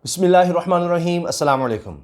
बिस्मिल्लाहिर्रहमानिर्रहीम, अस्सलाम वालेकुम।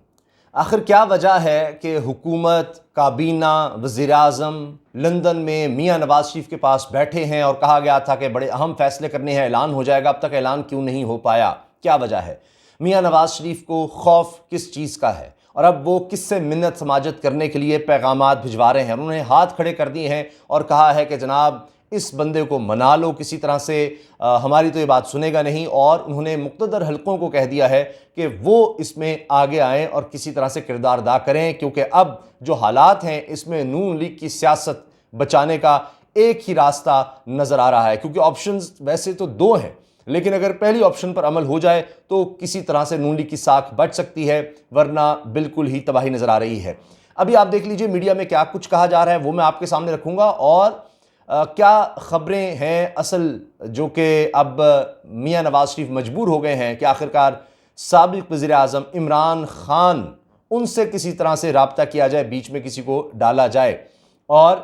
आखिर क्या वजह है कि हुकूमत, काबीना, वज़ीर-ए-आज़म लंदन में मियाँ नवाज़ शरीफ के पास बैठे हैं और कहा गया था कि बड़े अहम फैसले करने हैं, ऐलान हो जाएगा, अब तक ऐलान क्यों नहीं हो पाया? क्या वजह है? मियाँ नवाज़ शरीफ को खौफ किस चीज़ का है और अब वो किससे मिन्नत समाजत करने के लिए पैगामात भिजवा रहे हैं? उन्होंने हाथ खड़े कर दिए हैं और कहा है कि जनाब इस बंदे को मना लो किसी तरह से, हमारी तो ये बात सुनेगा नहीं। और उन्होंने मुक़्तदर हलकों को कह दिया है कि वो इसमें आगे आएँ और किसी तरह से किरदार अदा करें, क्योंकि अब जो हालात हैं इसमें नून लीग की सियासत बचाने का एक ही रास्ता नज़र आ रहा है। क्योंकि ऑप्शंस वैसे तो दो हैं, लेकिन अगर पहली ऑप्शन पर अमल हो जाए तो किसी तरह से नून लीग की साख बच सकती है, वरना बिल्कुल ही तबाही नज़र आ रही है। अभी आप देख लीजिए मीडिया में क्या कुछ कहा जा रहा है, वो मैं आपके सामने रखूँगा। और क्या ख़बरें हैं असल, जो कि अब मियाँ नवाज़ शरीफ मजबूर हो गए हैं कि आखिरकार साबिक़ वज़ीर-ए-आज़म इमरान ख़ान, उनसे किसी तरह से रब्ता किया जाए, बीच में किसी को डाला जाए और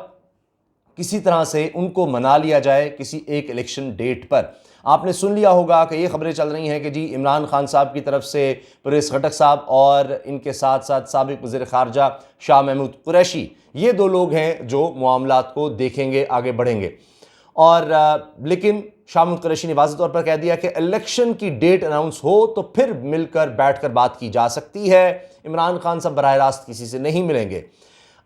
किसी तरह से उनको मना लिया जाए किसी एक इलेक्शन डेट पर। आपने सुन लिया होगा कि ये खबरें चल रही हैं कि जी इमरान खान साहब की तरफ से परवेज़ खटक साहब और इनके साथ साथ साबिक़ वज़ीर ख़ारजा शाह महमूद कुरैशी, ये दो लोग हैं जो मामलात को देखेंगे, आगे बढ़ेंगे। और लेकिन शाह महमूद कुरैशी ने वाज़ेह तौर पर कह दिया कि इलेक्शन की डेट अनाउंस हो तो फिर मिलकर बैठकर बात की जा सकती है, इमरान खान साहब बराह रास्त किसी से नहीं मिलेंगे।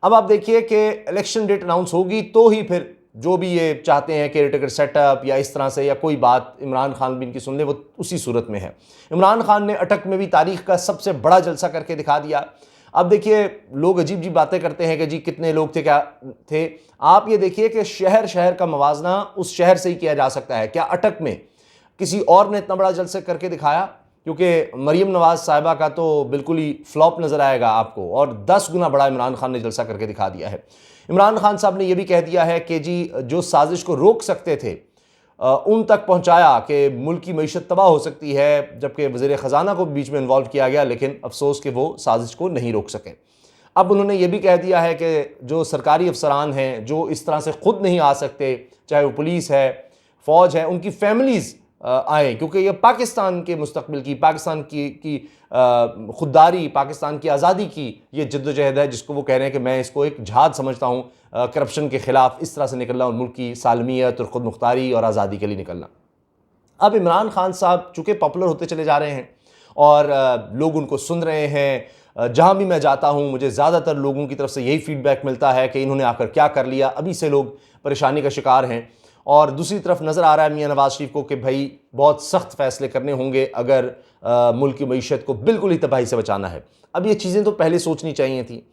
अब आप देखिए कि इलेक्शन डेट अनाउंस होगी तो ही फिर जो भी ये चाहते हैं कि केयरटेकर सेटअप या इस तरह से या कोई बात इमरान खान भी इनकी सुन ले, वो उसी सूरत में है। इमरान खान ने अटक में भी तारीख का सबसे बड़ा जलसा करके दिखा दिया। अब देखिए लोग अजीब अजीब बातें करते हैं कि जी कितने लोग थे, क्या थे। आप ये देखिए कि शहर शहर का मवाजना उस शहर से ही किया जा सकता है। क्या अटक में किसी और ने इतना बड़ा जलसा करके दिखाया? क्योंकि मरीम नवाज़ साहिबा का तो बिल्कुल ही फ्लॉप नज़र आएगा आपको, और 10 गुना बड़ा इमरान खान ने जलसा करके दिखा दिया है। इमरान खान साहब ने यह भी कह दिया है कि जी जो साजिश को रोक सकते थे उन तक पहुंचाया कि मुल्क की मईशत तबाह हो सकती है, जबकि वज़ीर ख़जाना को बीच में इन्वॉल्व किया गया, लेकिन अफसोस कि वो साजिश को नहीं रोक सके। अब उन्होंने ये भी कह दिया है कि जो सरकारी अफसरान हैं जो इस तरह से ख़ुद नहीं आ सकते, चाहे वो पुलिस है, फ़ौज है, उनकी फैमिलीज़ आएँ, क्योंकि ये पाकिस्तान के मुस्तकबिल की, पाकिस्तान की खुददारी, पाकिस्तान की आज़ादी की ये जद्दोजहद है, जिसको वो कह रहे हैं कि मैं इसको एक जहाद समझता हूँ करप्शन के ख़िलाफ़ इस तरह से निकलना और मुल्क की सालमियत और ख़ुद मुख्तारी और आज़ादी के लिए निकलना। अब इमरान खान साहब चूँकि पॉपुलर होते चले जा रहे हैं और लोग उनको सुन रहे हैं, जहाँ भी मैं जाता हूँ मुझे ज़्यादातर लोगों की तरफ से यही फ़ीडबैक मिलता है कि इन्होंने आकर क्या कर लिया, अभी से लोग परेशानी का शिकार हैं। और दूसरी तरफ नज़र आ रहा है मियाँ नवाज़ शरीफ को कि भाई बहुत सख्त फ़ैसले करने होंगे अगर मुल्क की मईशत को बिल्कुल ही तबाही से बचाना है। अब ये चीज़ें तो पहले सोचनी चाहिए थी।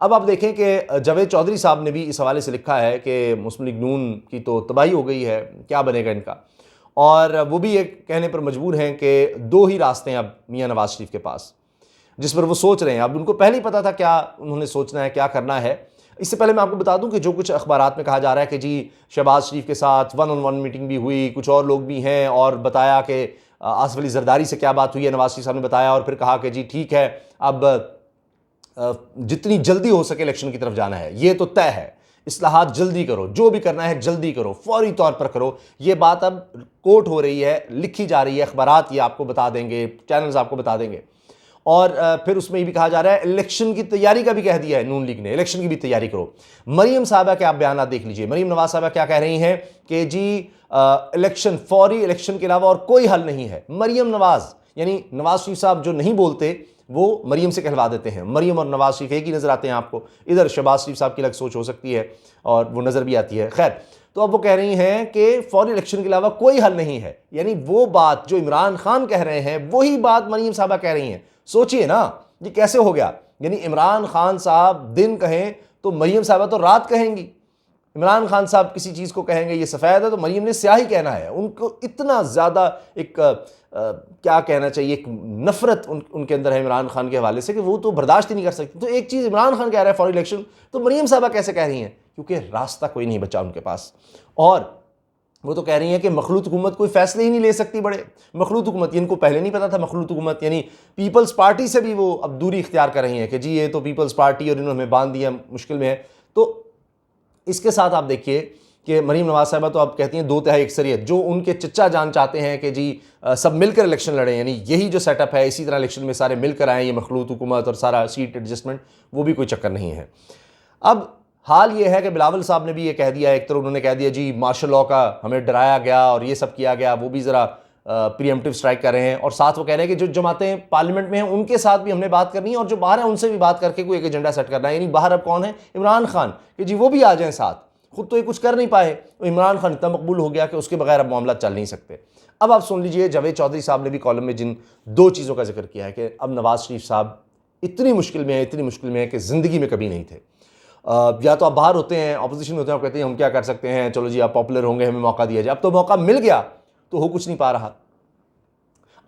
अब आप देखें कि जावेद चौधरी साहब ने भी इस हवाले से लिखा है कि मुस्लिम लीग नून की तो तबाही हो गई है, क्या बनेगा इनका। और वो भी एक कहने पर मजबूर हैं कि दो ही रास्ते हैं अब मियाँ नवाज़ शरीफ के पास, जिस पर वो सोच रहे हैं। अब उनको पहले ही पता था क्या उन्होंने सोचना है, क्या करना है। इससे पहले मैं आपको बता दूं कि जो कुछ अखबारात में कहा जा रहा है कि जी शहबाज शरीफ के साथ 1-on-1 मीटिंग भी हुई, कुछ और लोग भी हैं, और बताया कि आसिफ अली जरदारी से क्या बात हुई है, नवाज शरीफ साहब ने बताया, और फिर कहा कि जी ठीक है अब जितनी जल्दी हो सके इलेक्शन की तरफ जाना है, ये तो तय है, इस्लाहात जल्दी करो, जो भी करना है जल्दी करो, फौरी तौर पर करो। ये बात अब कोट हो रही है, लिखी जा रही है, अखबारात ये आपको बता देंगे, चैनल्स आपको बता देंगे। और फिर उसमें ये भी कहा जा रहा है इलेक्शन की तैयारी का भी कह दिया है नून लीग ने, इलेक्शन की भी तैयारी करो। मरीम साहबा के आप बयान देख लीजिए, मरीम नवाज साहबा क्या कह रही हैं कि जी इलेक्शन, फौरी इलेक्शन के अलावा और कोई हल नहीं है। मरीम नवाज यानी नवाज शरीफ साहब जो नहीं बोलते वो मरीम से कहलवा देते हैं। मरीम और नवाज शरीफ एक ही नज़र आते हैं आपको, इधर शहबाज शरीफ साहब की अलग सोच हो सकती है और वो नज़र भी आती है। खैर, तो अब वो कह रही हैं कि फौरी इलेक्शन के अलावा कोई हल नहीं है, यानी वो बात जो इमरान खान कह रहे हैं वही बात मरीम साहबा कह रही हैं। सोचिए ना ये कैसे हो गया, यानी इमरान खान साहब दिन कहें तो मरीम साहबा तो रात कहेंगी, इमरान खान साहब किसी चीज़ को कहेंगे ये सफ़ेद है तो मरीम ने स्याही कहना है। उनको इतना ज़्यादा एक क्या कहना चाहिए, एक नफ़रत उनके अंदर है इमरान खान के हवाले से कि वो तो बर्दाश्त ही नहीं कर सकती। तो एक चीज़ इमरान खान कह रहा है फॉर इलेक्शन, तो मरीम साहबा कैसे कह रही हैं? क्योंकि रास्ता कोई नहीं बचा उनके पास। और वो तो कह रही हैं कि मखलूत हुकूमत कोई फ़ैसले ही नहीं ले सकती। बड़े मखलूत हुकूमत, इनको पहले नहीं पता था मखलूत हुकूमत यानी पीपल्स पार्टी से भी वो अब दूरी इख्तियार कर रही हैं कि जी ये तो पीपल्स पार्टी और इन्होंने हमें बांध दिया, मुश्किल में है। तो इसके साथ आप देखिए कि मरीम नवाज साहिबा तो अब कहती हैं 2/3 अक्सरियत, जो उनके चच्चा जान चाहते हैं कि जी सब मिलकर इलेक्शन लड़ें, यानी यही जो सेटअप है इसी तरह इलेक्शन में सारे मिलकर आएँ, ये मखलूत हुकूमत और सारा सीट एडजस्टमेंट, वो भी कोई चक्कर नहीं है। अब हाल ये है कि बिलावल साहब ने भी ये कह दिया, एक तरह उन्होंने कह दिया जी मार्शल लॉ का हमें डराया गया और ये सब किया गया, वो भी ज़रा प्रीएम्प्टिव स्ट्राइक कर रहे हैं। और साथ वो कह रहे हैं कि जो जमातें पार्लियामेंट में हैं उनके साथ भी हमने बात करनी है और जो बाहर हैं उनसे भी बात करके कोई एक एजेंडा सेट करना है। यानी बाहर अब कौन है? इमरान खान, कि जी वो भी आ जाएं साथ। खुद तो ये कुछ कर नहीं पाए, तो इमरान खान इतना मकबूल हो गया कि उसके बगैर अब मामला चल नहीं सकते। अब आप सुन लीजिए, जावेद चौधरी साहब ने भी कॉलम में जिन 2 चीज़ों का जिक्र किया है कि अब नवाज शरीफ साहब इतनी मुश्किल में है, इतनी मुश्किल में है कि ज़िंदगी में कभी नहीं थे। या तो आप बाहर होते हैं, ऑपोजिशन में होते हैं, आप कहते हैं हम क्या कर सकते हैं, चलो जी आप पॉपुलर होंगे, हमें मौका दिया जाए। अब तो मौका मिल गया तो हो कुछ नहीं पा रहा।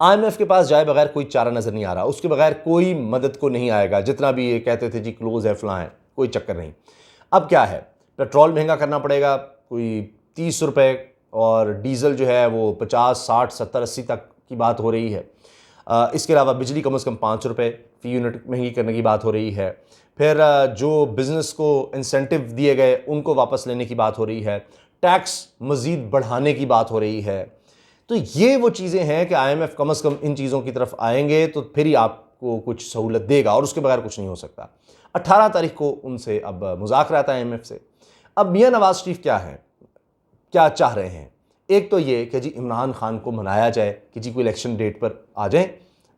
IMF के पास जाए बगैर कोई चारा नज़र नहीं आ रहा, उसके बगैर कोई मदद को नहीं आएगा। जितना भी ये कहते थे जी क्लोज है फलां है, कोई चक्कर नहीं। अब क्या है, पेट्रोल महंगा करना पड़ेगा, कोई 30 रुपये, और डीज़ल जो है वो 50, 60, 70, 80 तक की बात हो रही है। इसके अलावा बिजली कम से कम 5 रुपये फी यूनिट महंगी करने की बात हो रही है। फिर जो बिज़नेस को इंसेंटिव दिए गए उनको वापस लेने की बात हो रही है। टैक्स मज़ीद बढ़ाने की बात हो रही है। तो ये वो चीज़ें हैं कि IMF कम से कम इन चीज़ों की तरफ आएंगे तो फिर ही आपको कुछ सहूलत देगा, और उसके बगैर कुछ नहीं हो सकता। 18 तारीख को उनसे अब मुज़ाकरा था IMF से। अब मियां नवाज शरीफ क्या है, क्या चाह रहे हैं? एक तो ये कि जी इमरान खान को मनाया जाए कि जी कोई इलेक्शन डेट पर आ जाए,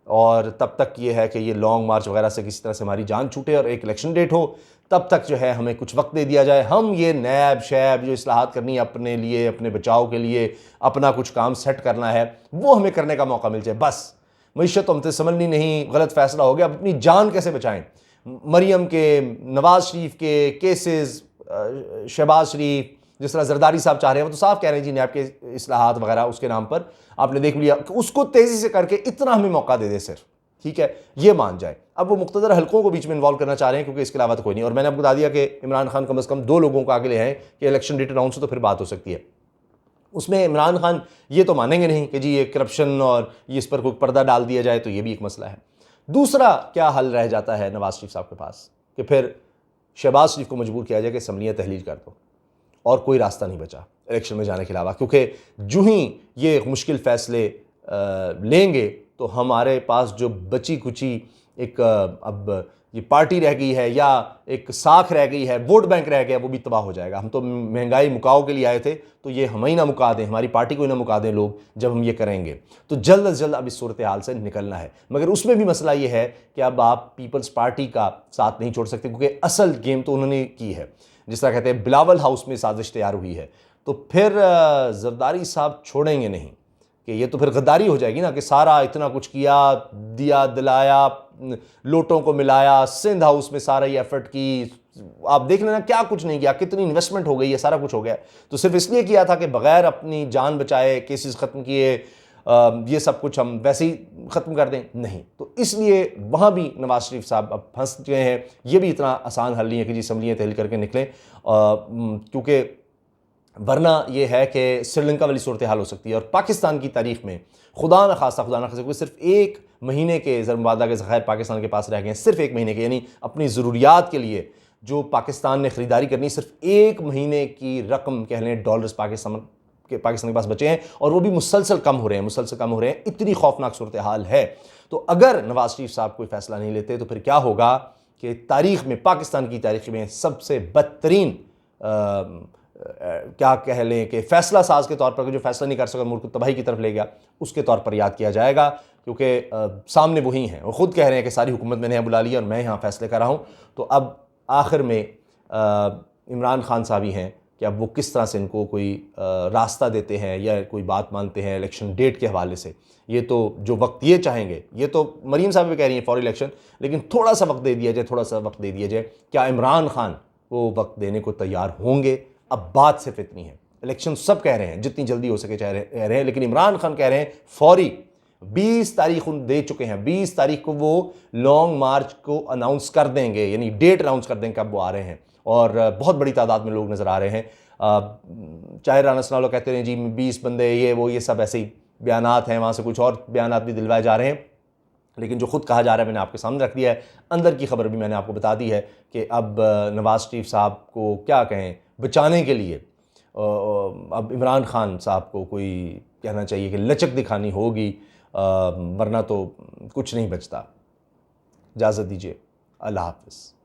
और तब तक ये है कि ये लॉन्ग मार्च वगैरह से किसी तरह से हमारी जान छूटे और एक इलेक्शन डेट हो, तब तक जो है हमें कुछ वक्त दे दिया जाए। हम ये नैब शैब जो इस्लाहात करनी है अपने लिए, अपने बचाव के लिए, अपना कुछ काम सेट करना है, वो हमें करने का मौका मिल जाए। बस मईशत तो हमसे समझनी नहीं, गलत फैसला हो गया, अब अपनी जान कैसे बचाएं? मरियम के, नवाज शरीफ के केसेस, शहबाज शरीफ, जिस तरह जरदारी साहब चाह रहे हैं, वो तो साफ कह रहे हैं जी नैब के इस्लाहात वगैरह उसके नाम पर आपने देख लिया, उसको तेज़ी से करके इतना हमें मौका दे दे सिर्फ, ठीक है, ये मान जाए। अब वो मुख्तदर हल्कों को बीच में इन्वॉल्व करना चाह रहे हैं क्योंकि इसके अलावा तो कोई नहीं। और मैंने आपको बता दिया कि इमरान खान कम से कम 2 लोगों को आगे ले आए कि इलेक्शन डेट अनाउंस हो तो फिर बात हो सकती है। उसमें इमरान खान ये तो मानेंगे नहीं कि जी ये करप्शन और ये इस पर कोई पर्दा डाल दिया जाए, तो ये भी एक मसला है। दूसरा क्या हल रह जाता है नवाज शरीफ साहब के पास कि फिर शहबाज शरीफ को मजबूर किया जाए कि असम्बलियाँ तहलील कर दो, और कोई रास्ता नहीं बचा इलेक्शन में जाने के अलावा, क्योंकि जो ही ये मुश्किल फ़ैसले लेंगे तो हमारे पास जो बची कुची एक अब ये पार्टी रह गई है या एक साख रह गई है, वोट बैंक रह गया, वो भी तबाह हो जाएगा। हम तो महंगाई मुकाओ के लिए आए थे, तो ये हमें ही ना मुका दें, हमारी पार्टी को ही ना मुका दें लोग जब हम ये करेंगे। तो जल्द अज जल्द अब इस सूरत हाल से निकलना है। मगर उसमें भी मसला ये है कि अब आप पीपल्स पार्टी का साथ नहीं छोड़ सकते, क्योंकि असल गेम तो उन्होंने की है। जिस तरह कहते हैं बिलावल हाउस में साजिश तैयार हुई है, तो फिर जरदारी साहब छोड़ेंगे नहीं कि ये तो फिर गद्दारी हो जाएगी ना, कि सारा इतना कुछ किया, दिया, दिलाया, लोटों को मिलाया, सिंध हाउस में सारा ये एफर्ट की, आप देख लेना क्या कुछ नहीं किया, कितनी इन्वेस्टमेंट हो गई है, सारा कुछ हो गया। तो सिर्फ इसलिए किया था कि बगैर अपनी जान बचाए केसेस ख़त्म किए, ये सब कुछ हम वैसे ही ख़त्म कर दें, नहीं। तो इसलिए वहाँ भी नवाज शरीफ साहब अब फंस गए हैं। ये भी इतना आसान हल नहीं है कि जी असम्बलियाँ तहलील करके निकलें, क्योंकि वरना ये है कि श्रीलंका वाली सूरत हाल हो सकती है। और पाकिस्तान की तारीख में खुदा न खास्ता सिर्फ 1 महीने के ज़रमादा के ज़खायर पाकिस्तान के पास रह गए हैं, सिर्फ 1 महीने के, यानी अपनी ज़रूरियात के लिए जो पाकिस्तान ने ख़रीदारी करनी, सिर्फ 1 महीने की रकम कह लें डॉलर्स पाकिस्तान के पास बचे हैं, और वो भी मुसलसल कम हो रहे हैं, इतनी खौफनाक सूरत हाल है। तो अगर नवाज शरीफ साहब कोई फ़ैसला नहीं लेते तो फिर क्या होगा कि तारीख़ में, पाकिस्तान की तारीख़ में सबसे बदतरीन क्या कह लें कि फ़ैसला साज के तौर पर, जो फ़ैसला नहीं कर सका, मुल्क को तबाही की तरफ ले गया, उसके तौर पर याद किया जाएगा। क्योंकि सामने वही हैं, वो ख़ुद कह रहे हैं कि सारी हुकूमत मैंने यहाँ बुला ली और मैं यहाँ फ़ैसले कर रहा हूँ। तो अब आखिर में इमरान खान साहब ही हैं कि अब वो किस तरह से इनको कोई रास्ता देते हैं या कोई बात मानते हैं इलेक्शन डेट के हवाले से। ये तो जो वक्त ये चाहेंगे, ये तो मरीम साहब भी कह रही हैं फॉर इलेक्शन, लेकिन थोड़ा सा वक्त दे दिया जाए, क्या इमरान खान वो वक्त देने को तैयार होंगे? अब बात सिर्फ इतनी है, इलेक्शन सब कह रहे हैं जितनी जल्दी हो सके चाहे रहे हैं, लेकिन इमरान खान कह रहे हैं फौरी। 20 तारीख दे चुके हैं, 20 तारीख को वो लॉन्ग मार्च को अनाउंस कर देंगे, यानी डेट अनाउंस कर देंगे कब वो आ रहे हैं। और बहुत बड़ी तादाद में लोग नज़र आ रहे हैं, चाहे राना सनालो कहते हैं जी 20 बंदे, ये सब ऐसे ही बयानात हैं, वहाँ से कुछ और बयानात भी दिलवाए जा रहे हैं, लेकिन जो खुद कहा जा रहा है मैंने आपके सामने रख दिया है। अंदर की खबर भी मैंने आपको बता दी है कि अब नवाज शरीफ साहब को क्या कहें, बचाने के लिए अब इमरान खान साहब को कोई कहना चाहिए कि लचक दिखानी होगी, वरना तो कुछ नहीं बचता। इजाज़त दीजिए, अल्लाह हाफ़िज़।